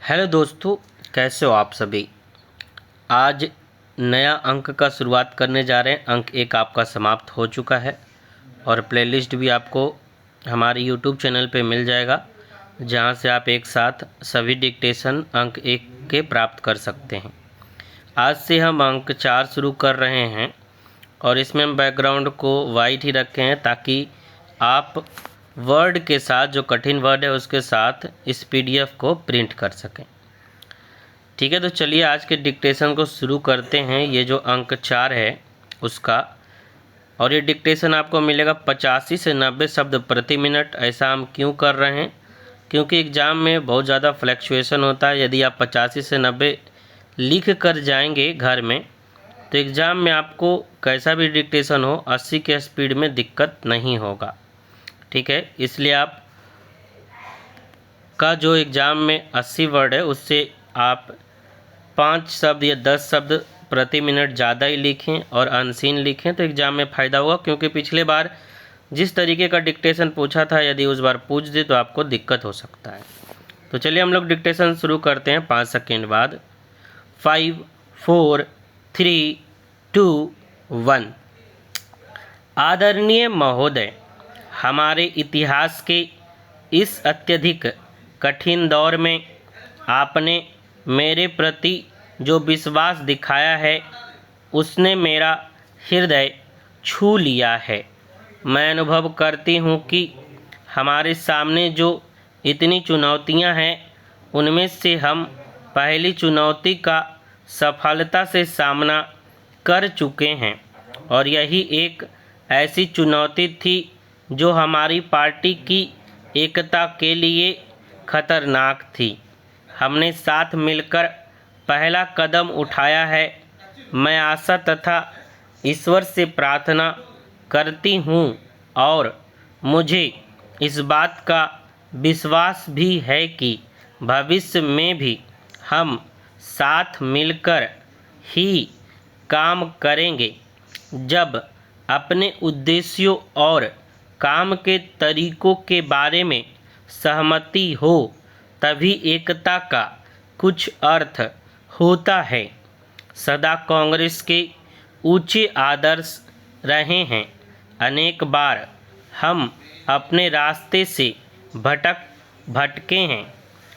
Hello दोस्तों, कैसे हो आप सभी। आज नया अंक का शुरुआत करने जा रहे हैं। अंक 1 आपका समाप्त हो चुका है और प्लेलिस्ट भी आपको हमारे यूट्यूब चैनल पे मिल जाएगा, जहां से आप एक साथ सभी डिक्टेशन अंक 1 के प्राप्त कर सकते हैं। आज से हम अंक 4 शुरू कर रहे हैं और इसमें हम बैकग्राउंड को वाइट ही रखे हैं ताकि आप वर्ड के साथ, जो कठिन वर्ड है उसके साथ इस पीडीएफ को प्रिंट कर सकें। ठीक है, तो चलिए आज के डिक्टेशन को शुरू करते हैं। ये जो अंक 4 है उसका, और ये डिक्टेशन आपको मिलेगा 85 से 90 शब्द प्रति मिनट। ऐसा हम क्यों कर रहे हैं? क्योंकि एग्ज़ाम में बहुत ज़्यादा फ्लैक्चुएशन होता है। यदि आप 85 से 90 लिख कर जाएंगे घर में, तो एग्ज़ाम में आपको कैसा भी डिक्टेशन हो 80 के स्पीड में दिक्कत नहीं होगा। ठीक है, इसलिए आप का जो एग्ज़ाम में 80 वर्ड है उससे आप 5 शब्द या 10 शब्द प्रति मिनट ज़्यादा ही लिखें और अनसीन लिखें, तो एग्ज़ाम में फ़ायदा होगा। क्योंकि पिछले बार जिस तरीके का डिक्टेशन पूछा था, यदि उस बार पूछ दे तो आपको दिक्कत हो सकता है। तो चलिए हम लोग डिक्टेशन शुरू करते हैं 5 सेकेंड बाद। 5, 4, 3, 2, 1। आदरणीय महोदय, हमारे इतिहास के इस अत्यधिक कठिन दौर में आपने मेरे प्रति जो विश्वास दिखाया है उसने मेरा हृदय छू लिया है। मैं अनुभव करती हूँ कि हमारे सामने जो इतनी चुनौतियाँ हैं उनमें से हम पहली चुनौती का सफलता से सामना कर चुके हैं, और यही एक ऐसी चुनौती थी जो हमारी पार्टी की एकता के लिए खतरनाक थी। हमने साथ मिलकर पहला कदम उठाया है। मैं आशा तथा ईश्वर से प्रार्थना करती हूँ और मुझे इस बात का विश्वास भी है कि भविष्य में भी हम साथ मिलकर ही काम करेंगे। जब अपने उद्देश्यों और काम के तरीकों के बारे में सहमति हो तभी एकता का कुछ अर्थ होता है। सदा कांग्रेस के ऊंचे आदर्श रहे हैं। अनेक बार हम अपने रास्ते से भटके हैं।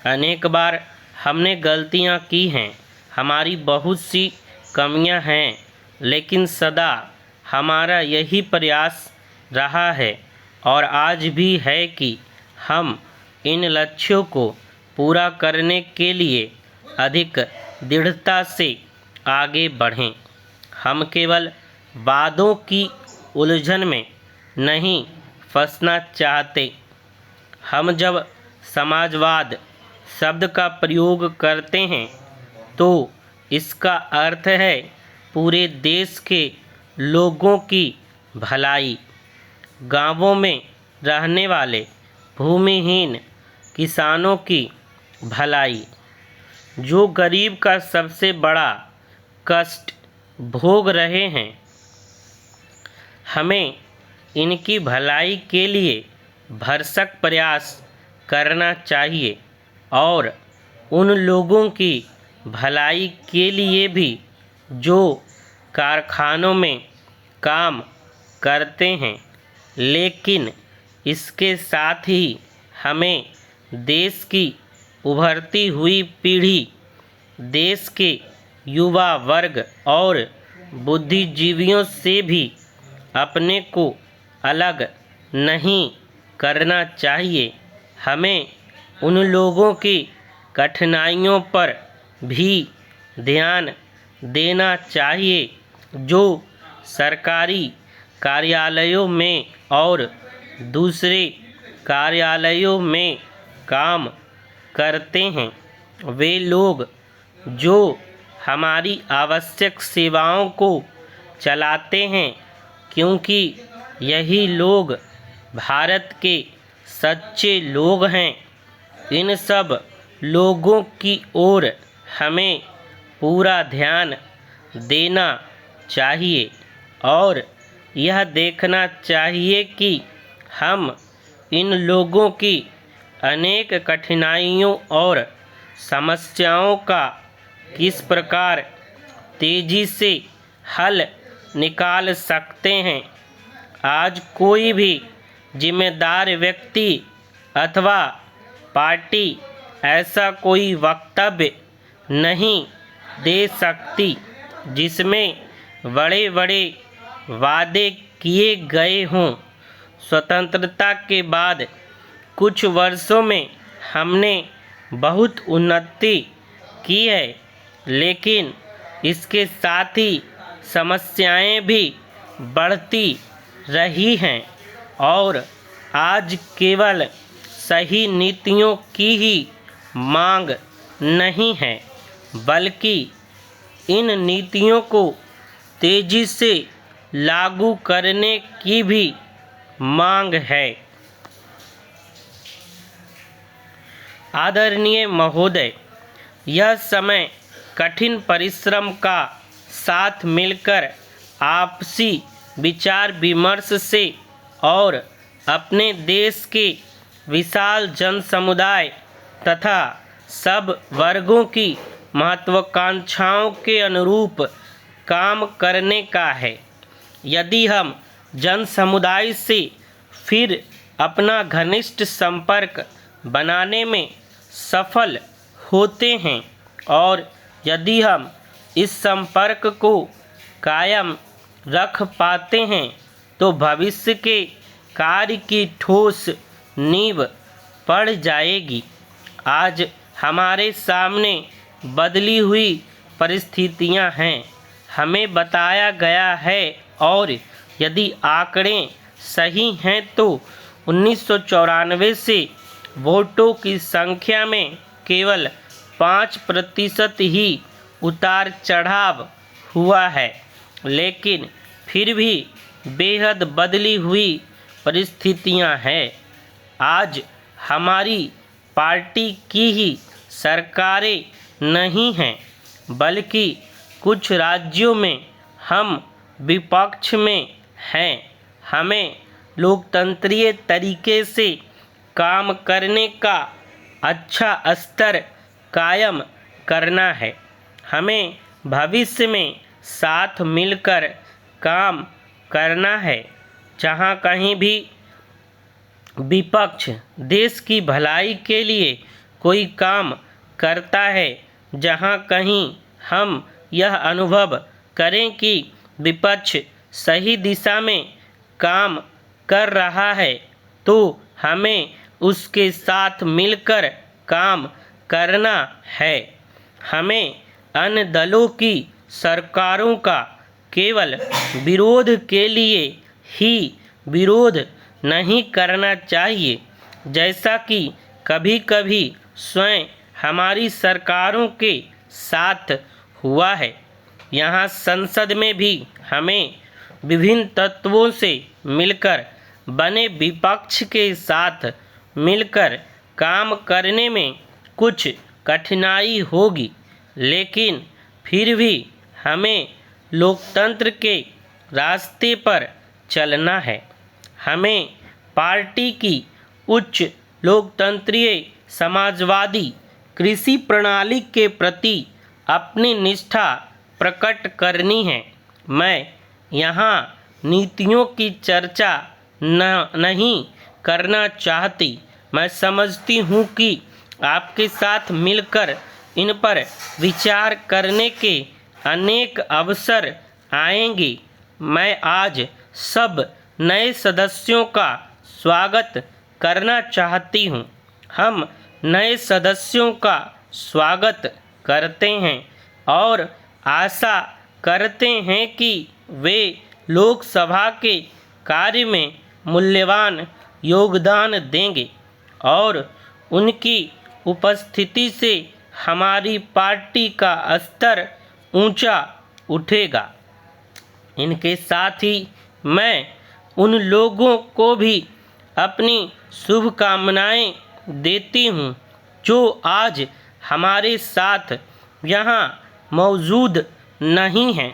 अनेक बार हमने गलतियां की हैं। हमारी बहुत सी कमियां हैं, लेकिन सदा हमारा यही प्रयास रहा है और आज भी है कि हम इन लक्ष्यों को पूरा करने के लिए अधिक दृढ़ता से आगे बढ़ें। हम केवल वादों की उलझन में नहीं फंसना चाहते। हम जब समाजवाद शब्द का प्रयोग करते हैं तो इसका अर्थ है पूरे देश के लोगों की भलाई। गांवों में रहने वाले भूमिहीन किसानों की भलाई, जो गरीब का सबसे बड़ा कष्ट भोग रहे हैं। हमें इनकी भलाई के लिए भरसक प्रयास करना चाहिए और उन लोगों की भलाई के लिए भी जो कारखानों में काम करते हैं। लेकिन इसके साथ ही हमें देश की उभरती हुई पीढ़ी, देश के युवा वर्ग और बुद्धिजीवियों से भी अपने को अलग नहीं करना चाहिए। हमें उन लोगों की कठिनाइयों पर भी ध्यान देना चाहिए जो सरकारी कार्यालयों में और दूसरे कार्यालयों में काम करते हैं। वे लोग जो हमारी आवश्यक सेवाओं को चलाते हैं, क्योंकि यही लोग भारत के सच्चे लोग हैं। इन सब लोगों की ओर हमें पूरा ध्यान देना चाहिए और यह देखना चाहिए कि हम इन लोगों की अनेक कठिनाइयों और समस्याओं का किस प्रकार तेजी से हल निकाल सकते हैं। आज कोई भी जिम्मेदार व्यक्ति अथवा पार्टी ऐसा कोई वक्तव्य नहीं दे सकती जिसमें बड़े बड़े वादे किए गए हों। स्वतंत्रता के बाद कुछ वर्षों में हमने बहुत उन्नति की है, लेकिन इसके साथ ही समस्याएं भी बढ़ती रही हैं और आज केवल सही नीतियों की ही मांग नहीं है, बल्कि इन नीतियों को तेजी से लागू करने की भी मांग है। आदरणीय महोदय, यह समय कठिन परिश्रम का साथ मिलकर आपसी विचार विमर्श से और अपने देश के विशाल जन समुदाय तथा सब वर्गों की महत्वाकांक्षाओं के अनुरूप काम करने का है। यदि हम जन समुदाय से फिर अपना घनिष्ठ संपर्क बनाने में सफल होते हैं और यदि हम इस संपर्क को कायम रख पाते हैं तो भविष्य के कार्य की ठोस नींव पड़ जाएगी। आज हमारे सामने बदली हुई परिस्थितियां हैं। हमें बताया गया है और यदि आंकड़े सही हैं तो 1994 से वोटों की संख्या में केवल 5% ही उतार चढ़ाव हुआ है, लेकिन फिर भी बेहद बदली हुई परिस्थितियां हैं। आज हमारी पार्टी की ही सरकारें नहीं हैं, बल्कि कुछ राज्यों में हम विपक्ष में हैं। हमें लोकतंत्रीय तरीके से काम करने का अच्छा स्तर कायम करना है। हमें भविष्य में साथ मिलकर काम करना है। जहाँ कहीं भी विपक्ष देश की भलाई के लिए कोई काम करता है, जहाँ कहीं हम यह अनुभव करें कि विपक्ष सही दिशा में काम कर रहा है, तो हमें उसके साथ मिलकर काम करना है। हमें अन्य दलों की सरकारों का केवल विरोध के लिए ही विरोध नहीं करना चाहिए, जैसा कि कभी कभी स्वयं हमारी सरकारों के साथ हुआ है। यहाँ संसद में भी हमें विभिन्न तत्वों से मिलकर बने विपक्ष के साथ मिलकर काम करने में कुछ कठिनाई होगी, लेकिन फिर भी हमें लोकतंत्र के रास्ते पर चलना है। हमें पार्टी की उच्च लोकतंत्रीय समाजवादी कृषि प्रणाली के प्रति अपनी निष्ठा प्रकट करनी है। मैं यहाँ नीतियों की चर्चा नहीं करना चाहती। मैं समझती हूँ कि आपके साथ मिलकर इन पर विचार करने के अनेक अवसर आएंगे। मैं आज सब नए सदस्यों का स्वागत करना चाहती हूँ। हम नए सदस्यों का स्वागत करते हैं और आशा करते हैं कि वे लोकसभा के कार्य में मूल्यवान योगदान देंगे और उनकी उपस्थिति से हमारी पार्टी का स्तर ऊंचा उठेगा। इनके साथ ही मैं उन लोगों को भी अपनी शुभकामनाएं देती हूं जो आज हमारे साथ यहाँ मौजूद नहीं हैं।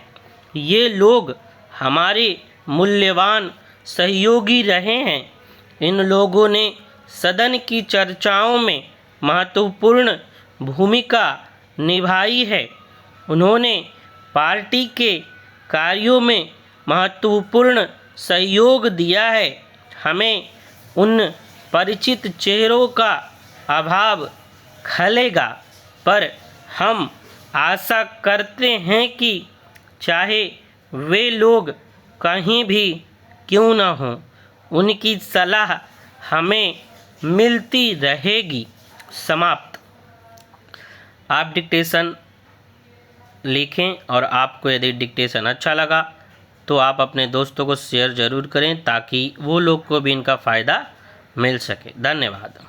ये लोग हमारे मूल्यवान सहयोगी रहे हैं। इन लोगों ने सदन की चर्चाओं में महत्वपूर्ण भूमिका निभाई है। उन्होंने पार्टी के कार्यों में महत्वपूर्ण सहयोग दिया है। हमें उन परिचित चेहरों का अभाव खलेगा, पर हम आशा करते हैं कि चाहे वे लोग कहीं भी क्यों न हों, उनकी सलाह हमें मिलती रहेगी। समाप्त। आप डिक्टेशन लिखें और आपको यदि डिक्टेशन अच्छा लगा तो आप अपने दोस्तों को शेयर ज़रूर करें ताकि वो लोग को भी इनका फ़ायदा मिल सके। धन्यवाद।